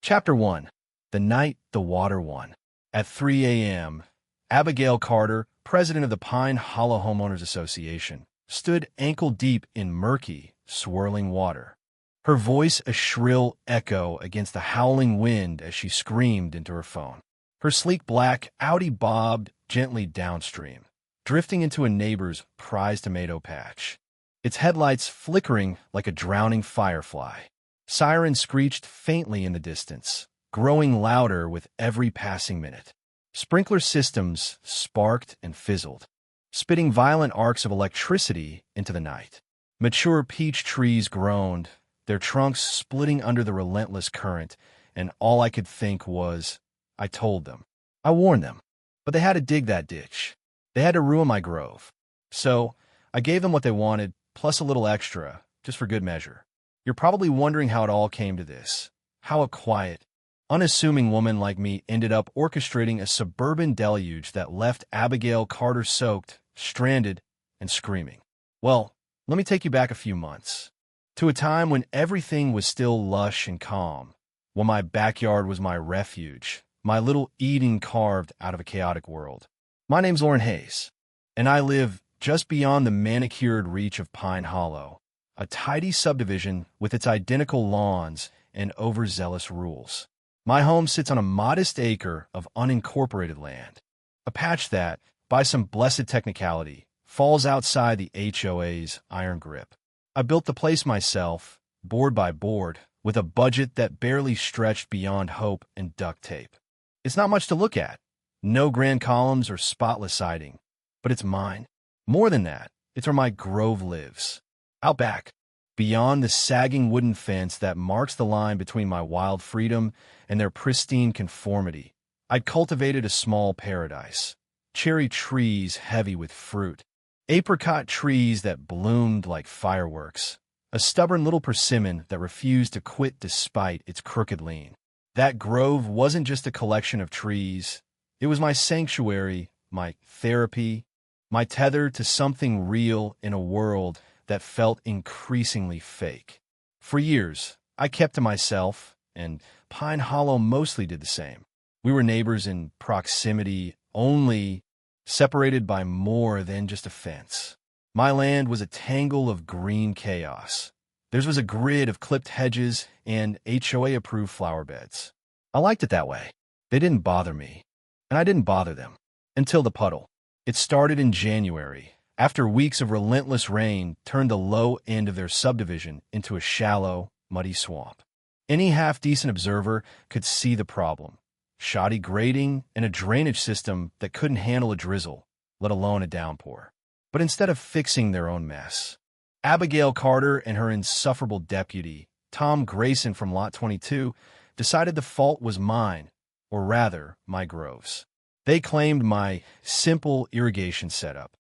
Chapter 1. The Night the Water Won. At 3 a.m., Abigail Carter, president of the Pine Hollow Homeowners Association, stood ankle-deep in murky, swirling water. Her voice a shrill echo against the howling wind as she screamed into her phone. Her sleek black Audi bobbed gently downstream, drifting into a neighbor's prized tomato patch, its headlights flickering like a drowning firefly. Sirens screeched faintly in the distance, growing louder with every passing minute. Sprinkler systems sparked and fizzled, spitting violent arcs of electricity into the night. Mature peach trees groaned, their trunks splitting under the relentless current, and all I could think was, I told them. I warned them. But they had to dig that ditch. They had to ruin my grove. So, I gave them what they wanted, plus a little extra, just for good measure. You're probably wondering how it all came to this. How a quiet, unassuming woman like me ended up orchestrating a suburban deluge that left Abigail Carter soaked, stranded, and screaming. Well, let me take you back a few months, to a time when everything was still lush and calm, when my backyard was my refuge, my little Eden carved out of a chaotic world. My name's Lauren Hayes, and I live just beyond the manicured reach of Pine Hollow, a tidy subdivision with its identical lawns and overzealous rules. My home sits on a modest acre of unincorporated land, a patch that, by some blessed technicality, falls outside the HOA's iron grip. I built the place myself, board by board, with a budget that barely stretched beyond hope and duct tape. It's not much to look at, no grand columns or spotless siding, but it's mine. More than that, it's where my grove lives. Out back, beyond the sagging wooden fence that marks the line between my wild freedom and their pristine conformity, I'd cultivated a small paradise. Cherry trees heavy with fruit, apricot trees that bloomed like fireworks, a stubborn little persimmon that refused to quit despite its crooked lean. That grove wasn't just a collection of trees. It was my sanctuary, my therapy, my tether to something real in a world that felt increasingly fake. For years, I kept to myself, and Pine Hollow mostly did the same. We were neighbors in proximity only, separated by more than just a fence. My land was a tangle of green chaos. Theirs was a grid of clipped hedges and HOA-approved flower beds. I liked it that way. They didn't bother me, and I didn't bother them. Until the puddle. It started in January, after weeks of relentless rain turned the low end of their subdivision into a shallow, muddy swamp. Any half-decent observer could see the problem. Shoddy grading and a drainage system that couldn't handle a drizzle, let alone a downpour. But instead of fixing their own mess, Abigail Carter and her insufferable deputy, Tom Grayson from Lot 22, decided the fault was mine, or rather, my grove's. They claimed my simple irrigation setup,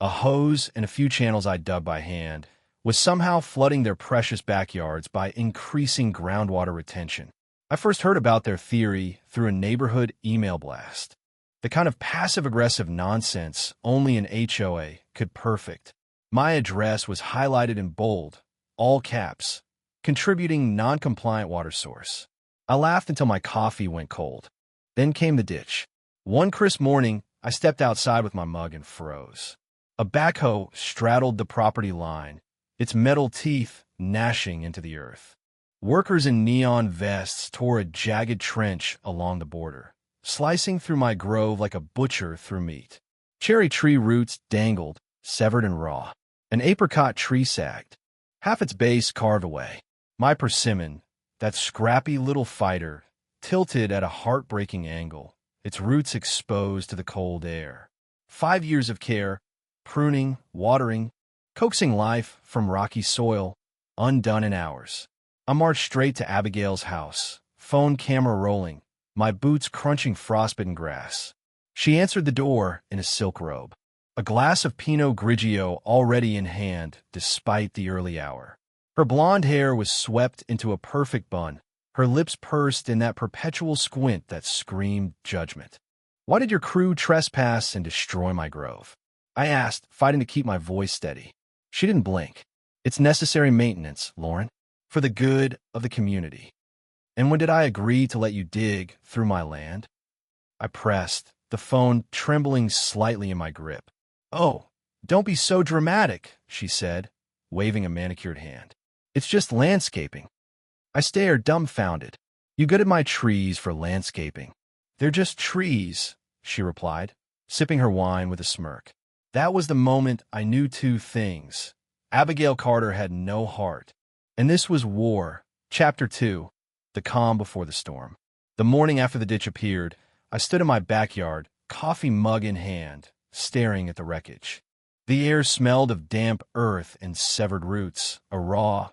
a hose and a few channels I dug by hand, was somehow flooding their precious backyards by increasing groundwater retention. I first heard about their theory through a neighborhood email blast, the kind of passive-aggressive nonsense only an HOA could perfect. My address was highlighted in bold, all caps, contributing non-compliant water source. I laughed until my coffee went cold. Then came the ditch. One crisp morning, I stepped outside with my mug and froze. A backhoe straddled the property line, its metal teeth gnashing into the earth. Workers in neon vests tore a jagged trench along the border, slicing through my grove like a butcher through meat. Cherry tree roots dangled, severed and raw. An apricot tree sagged, half its base carved away. My persimmon, that scrappy little fighter, tilted at a heartbreaking angle, its roots exposed to the cold air. 5 years of care, pruning, watering, coaxing life from rocky soil, undone in hours. I marched straight to Abigail's house, phone camera rolling, my boots crunching frostbitten grass. She answered the door in a silk robe, a glass of Pinot Grigio already in hand despite the early hour. Her blonde hair was swept into a perfect bun, her lips pursed in that perpetual squint that screamed judgment. "Why did your crew trespass and destroy my grove?" I asked, fighting to keep my voice steady. She didn't blink. "It's necessary maintenance, Lauren, for the good of the community." And when did I agree to let you dig through my land? I pressed, the phone trembling slightly in my grip. Oh, don't be so dramatic, she said, waving a manicured hand. It's just landscaping. I stared dumbfounded. You good at my trees for landscaping. They're just trees, she replied, sipping her wine with a smirk. That was the moment I knew two things. Abigail Carter had no heart. And this was war. Chapter 2. The calm before the storm. The morning after the ditch appeared, I stood in my backyard, coffee mug in hand, staring at the wreckage. The air smelled of damp earth and severed roots, a raw,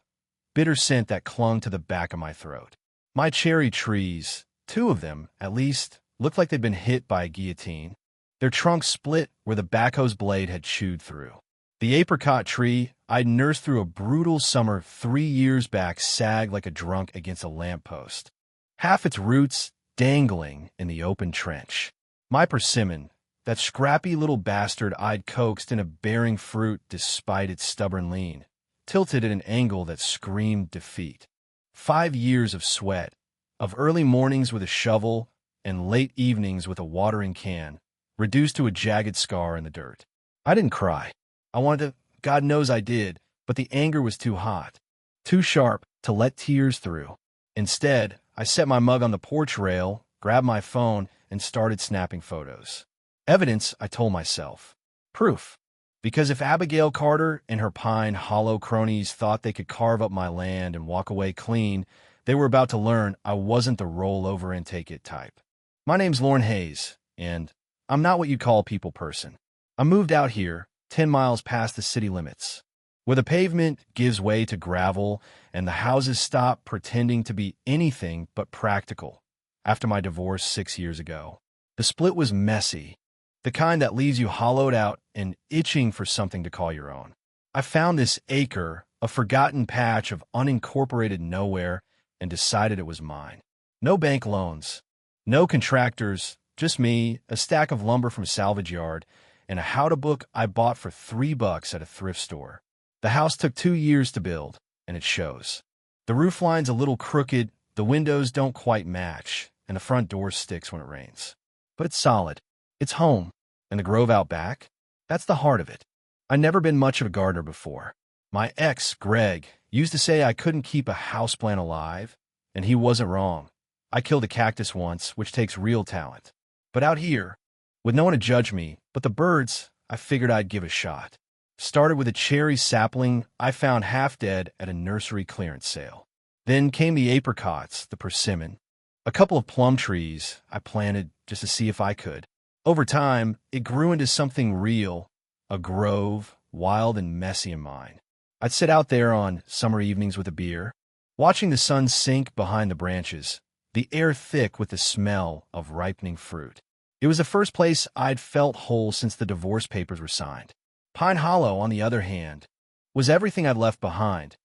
bitter scent that clung to the back of my throat. My cherry trees, two of them, at least, looked like they'd been hit by a guillotine. Their trunks split where the backhoe's blade had chewed through. The apricot tree I'd nursed through a brutal summer 3 years back sagged like a drunk against a lamppost, half its roots dangling in the open trench. My persimmon, that scrappy little bastard I'd coaxed into bearing fruit despite its stubborn lean, tilted at an angle that screamed defeat. 5 years of sweat, of early mornings with a shovel and late evenings with a watering can, reduced to a jagged scar in the dirt. I didn't cry. I wanted to, God knows I did, but the anger was too hot, too sharp to let tears through. Instead, I set my mug on the porch rail, grabbed my phone, and started snapping photos. Evidence, I told myself. Proof. Because if Abigail Carter and her Pine Hollow cronies thought they could carve up my land and walk away clean, they were about to learn I wasn't the roll over and take it type. My name's Lauren Hayes, and I'm not what you'd call a people person. I moved out here, 10 miles past the city limits, where the pavement gives way to gravel and the houses stop pretending to be anything but practical. After my divorce 6 years ago, the split was messy, the kind that leaves you hollowed out and itching for something to call your own. I found this acre, a forgotten patch of unincorporated nowhere, and decided it was mine. No bank loans, no contractors, just me, a stack of lumber from a salvage yard, and a how-to-book I bought for $3 at a thrift store. The house took 2 years to build, and it shows. The roofline's a little crooked, the windows don't quite match, and the front door sticks when it rains. But it's solid. It's home. And the grove out back? That's the heart of it. I'd never been much of a gardener before. My ex, Greg, used to say I couldn't keep a houseplant alive, and he wasn't wrong. I killed a cactus once, which takes real talent. But out here, with no one to judge me, but the birds, I figured I'd give a shot. Started with a cherry sapling I found half dead at a nursery clearance sale. Then came the apricots, the persimmon, a couple of plum trees I planted just to see if I could. Over time, it grew into something real, a grove, wild and messy in mine. I'd sit out there on summer evenings with a beer, watching the sun sink behind the branches, the air thick with the smell of ripening fruit. It was the first place I'd felt whole since the divorce papers were signed. Pine Hollow, on the other hand, was everything I'd left behind.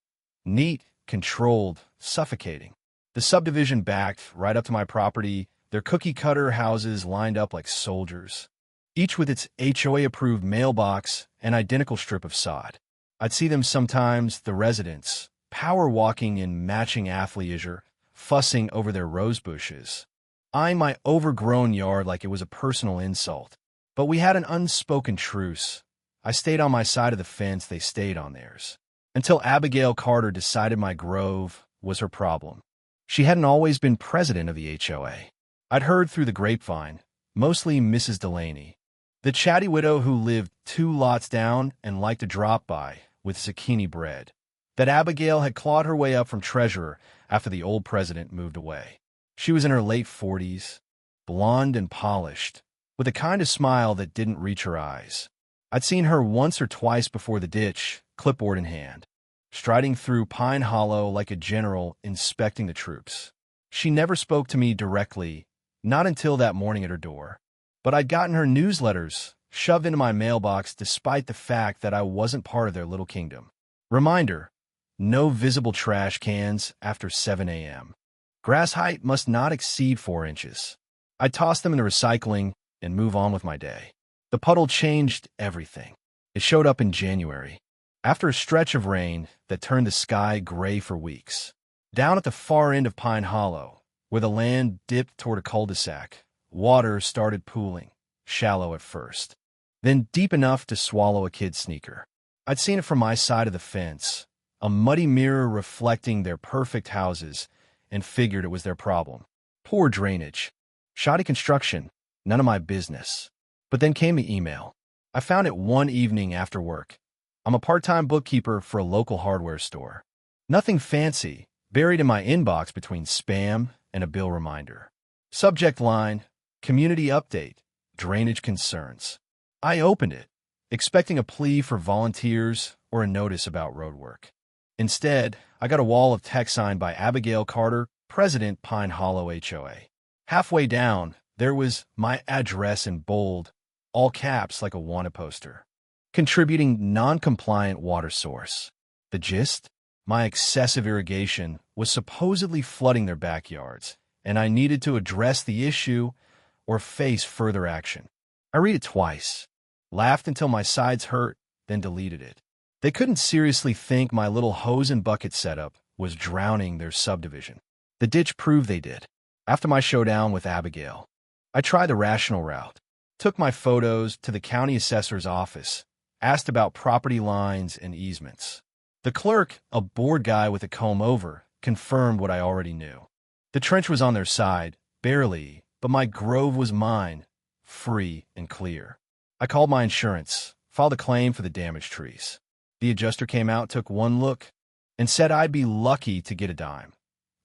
Neat, controlled, suffocating. The subdivision backed right up to my property, their cookie-cutter houses lined up like soldiers, each with its HOA-approved mailbox and identical strip of sod. I'd see them sometimes, the residents, power-walking in matching athleisure, fussing over their rose bushes, eyeing my overgrown yard like it was a personal insult. But we had an unspoken truce. I stayed on my side of the fence, they stayed on theirs. Until Abigail Carter decided my grove was her problem. She hadn't always been president of the HOA. I'd heard through the grapevine, mostly Mrs. Delaney, the chatty widow who lived 2 lots down and liked to drop by with zucchini bread, that Abigail had clawed her way up from treasurer after the old president moved away. She was in her late 40s, blonde and polished, with a kind of smile that didn't reach her eyes. I'd seen her once or twice before the ditch, clipboard in hand, striding through Pine Hollow like a general inspecting the troops. She never spoke to me directly, not until that morning at her door. But I'd gotten her newsletters shoved into my mailbox despite the fact that I wasn't part of their little kingdom. Reminder, no visible trash cans after 7 a.m. Grass height must not exceed 4 inches. I'd toss them into recycling and move on with my day. The puddle changed everything. It showed up in January, after a stretch of rain that turned the sky gray for weeks. Down at the far end of Pine Hollow, where the land dipped toward a cul-de-sac, water started pooling, shallow at first, then deep enough to swallow a kid's sneaker. I'd seen it from my side of the fence, a muddy mirror reflecting their perfect houses, and figured it was their problem. Poor drainage. Shoddy construction. None of my business. But then came the email. I found it one evening after work. I'm a part-time bookkeeper for a local hardware store. Nothing fancy, buried in my inbox between spam and a bill reminder. Subject line, community update, drainage concerns. I opened it, expecting a plea for volunteers or a notice about roadwork. Instead, I got a wall of text signed by Abigail Carter, President, Pine Hollow HOA. Halfway down, there was my address in bold, all caps like a wanted poster. Contributing non-compliant water source. The gist? My excessive irrigation was supposedly flooding their backyards, and I needed to address the issue or face further action. I read it twice, laughed until my sides hurt, then deleted it. They couldn't seriously think my little hose and bucket setup was drowning their subdivision. The ditch proved they did. After my showdown with Abigail, I tried the rational route, took my photos to the county assessor's office, asked about property lines and easements. The clerk, a bored guy with a comb-over, confirmed what I already knew. The trench was on their side, barely, but my grove was mine, free and clear. I called my insurance, filed a claim for the damaged trees. The adjuster came out, took one look, and said I'd be lucky to get a dime.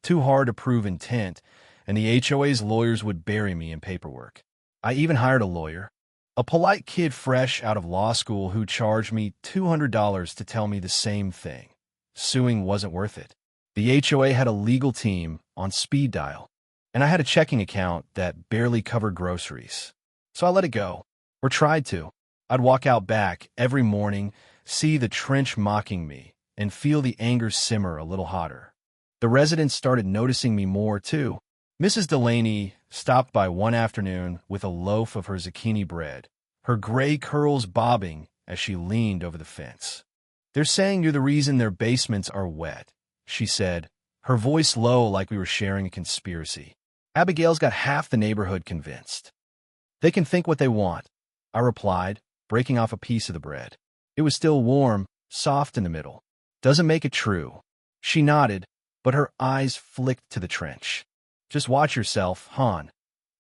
Too hard to prove intent, and the HOA's lawyers would bury me in paperwork. I even hired a lawyer, a polite kid fresh out of law school who charged me $200 to tell me the same thing. Suing wasn't worth it. The HOA had a legal team on speed dial, and I had a checking account that barely covered groceries. So I let it go, or tried to. I'd walk out back every morning, see the trench mocking me, and feel the anger simmer a little hotter. The residents started noticing me more, too. Mrs. Delaney stopped by one afternoon with a loaf of her zucchini bread, her gray curls bobbing as she leaned over the fence. "They're saying you're the reason their basements are wet," she said, her voice low like we were sharing a conspiracy. Abigail's got half the neighborhood convinced. "They can think what they want," I replied, breaking off a piece of the bread. It was still warm, soft in the middle. "Doesn't make it true." She nodded, but her eyes flicked to the trench. "Just watch yourself, hon.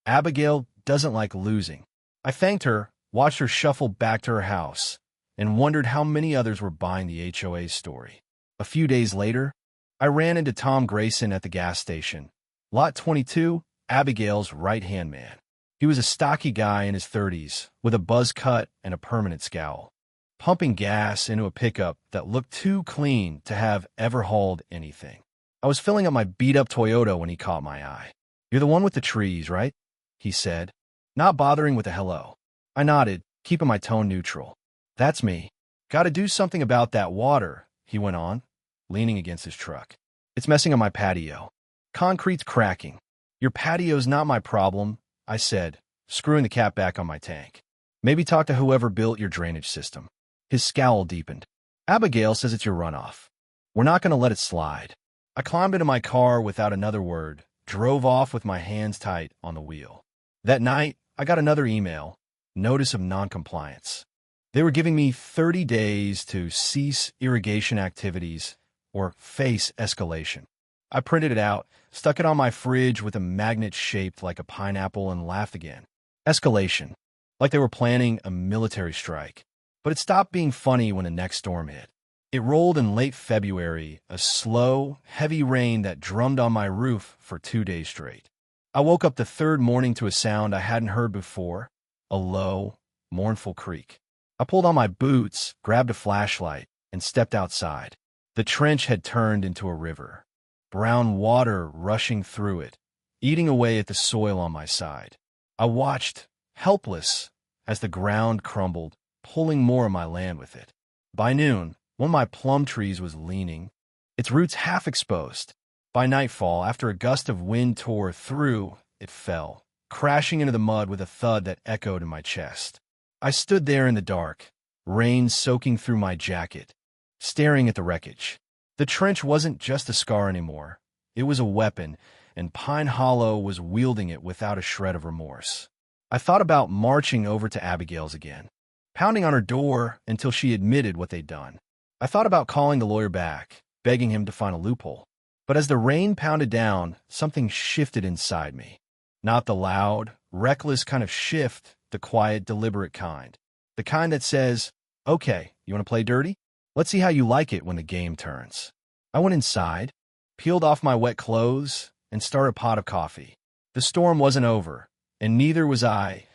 Abigail doesn't like losing." I thanked her, watched her shuffle back to her house, and wondered how many others were buying the HOA story. A few days later, I ran into Tom Grayson at the gas station, Lot 22, Abigail's right-hand man. He was a stocky guy in his 30s, with a buzz cut and a permanent scowl, pumping gas into a pickup that looked too clean to have ever hauled anything. I was filling up my beat-up Toyota when he caught my eye. "You're the one with the trees, right?" he said, not bothering with a hello. I nodded, keeping my tone neutral. "That's me. Gotta do something about that water," he went on, leaning against his truck. "It's messing up my patio. Concrete's cracking." "Your patio's not my problem," I said, screwing the cap back on my tank. "Maybe talk to whoever built your drainage system." His scowl deepened. "Abigail says it's your runoff. We're not going to let it slide." I climbed into my car without another word, drove off with my hands tight on the wheel. That night, I got another email, notice of noncompliance. They were giving me 30 days to cease irrigation activities or face escalation. I printed it out, stuck it on my fridge with a magnet shaped like a pineapple, and laughed again. Escalation. Like they were planning a military strike. But it stopped being funny when the next storm hit. It rolled in late February, a slow, heavy rain that drummed on my roof for 2 days straight. I woke up the third morning to a sound I hadn't heard before, a low, mournful creak. I pulled on my boots, grabbed a flashlight, and stepped outside. The trench had turned into a river, brown water rushing through it, eating away at the soil on my side. I watched, helpless, as the ground crumbled, pulling more of my land with it. By noon, one of my plum trees was leaning, its roots half exposed. By nightfall, after a gust of wind tore through, it fell, crashing into the mud with a thud that echoed in my chest. I stood there in the dark, rain soaking through my jacket, staring at the wreckage. The trench wasn't just a scar anymore. It was a weapon, and Pine Hollow was wielding it without a shred of remorse. I thought about marching over to Abigail's again, pounding on her door until she admitted what they'd done. I thought about calling the lawyer back, begging him to find a loophole. But as the rain pounded down, something shifted inside me. Not the loud, reckless kind of shift, the quiet, deliberate kind. The kind that says, okay, you want to play dirty? Let's see how you like it when the game turns. I went inside, peeled off my wet clothes, and started a pot of coffee. The storm wasn't over, and neither was I.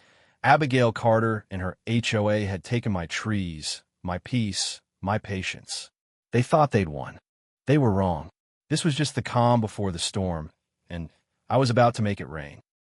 Abigail Carter and her HOA had taken my trees, my peace, my patience. They thought they'd won. They were wrong. This was just the calm before the storm, and I was about to make it rain.